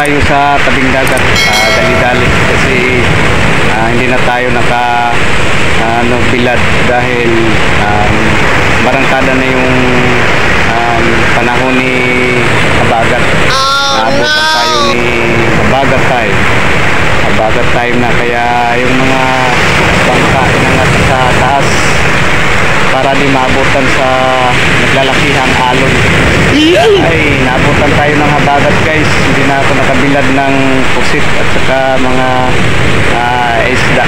tayo sa tabing dagat, dali-dali kasi hindi na tayo bilad dahil barangkada na yung panahon ni habagat. Naabutan tayo ni habagat time na, kaya yung mga bangka inangat sa taas para di maabutan sa naglalakihang alon. Ay, naabutan tayo ng habagat guys. Hindi na ako nakabilad ng pusit at saka mga isda.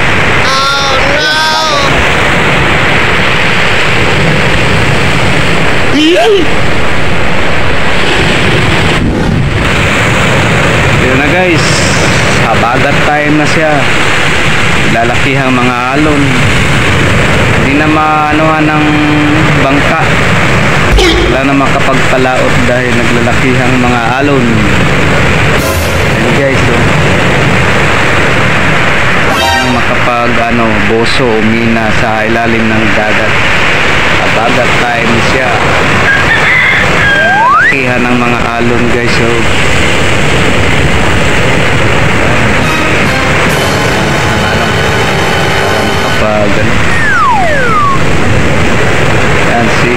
Yun na guys, habagat time na siya. Lalakihang mga alon. Hindi na maanuhan ng bangka, wala na makapagpalaot dahil naglalakihang mga alon. Ayan guys, makapag boso umina sa ilalim ng dagat. Habagat time siya. Lalakihan ng mga alon guys. Yan si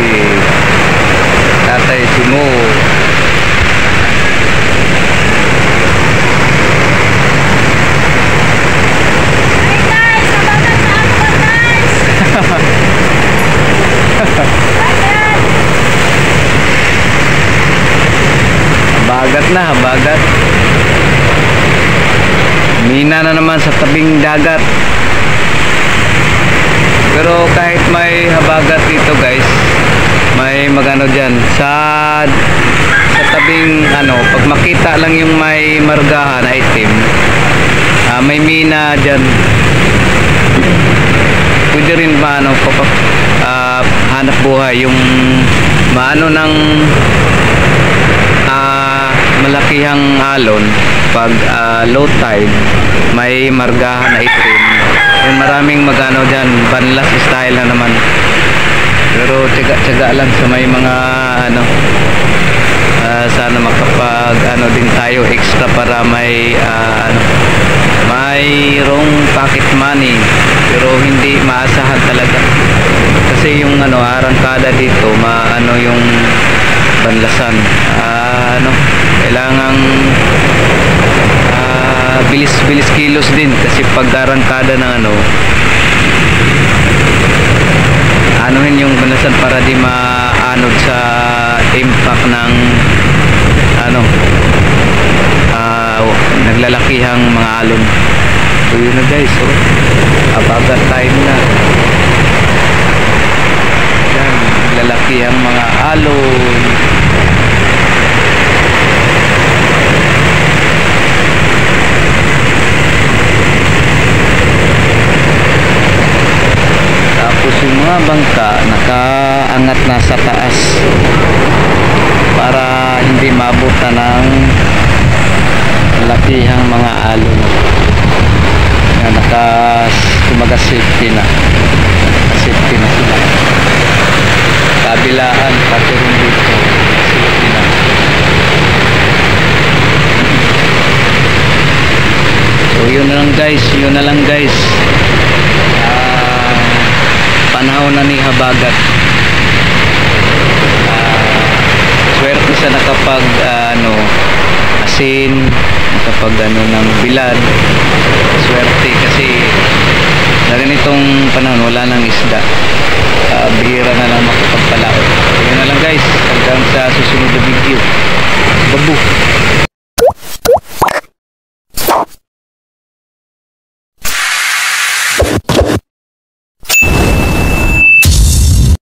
Tatay Simo. Habagat. Mina na naman sa tabing dagat. Pero kahit may habagat dito guys, may magano dyan sa tabing pag makita lang yung may margahan na itim, may mina dyan. Pwede rin hanap buhay yung ng malakihang alon. Pag low tide, may margahan na itim. Yung maraming dyan, banlas style na naman. Pero tiyaga lang sa may mga sana makapag din tayo extra para may mayroong pocket money, pero hindi maasahan talaga kasi yung arangkada dito yung banlasan, kailangang bilis kilos din kasi pag arangkada ng anuhin yung banlasan para di maanod sa impact ng naglalakihang mga alon. So yun na guys, habagat time na yan, naglalakihang mga alon. Tapos yung mga bangka nakaangat na sa taas para hindi maabutan ng lakihang mga alon. Yan, safety na sila. Kabilaan pati rin dito safety na. So yun na lang guys, panahon na ni habagat. Swerte sa nakapag asin, nakapag ng bilad. Swerte kasi na ganitong panahon wala nang isda, bihira na lang makapagpalaot. So yun na lang guys, hanggang sa susunod na video. Babu.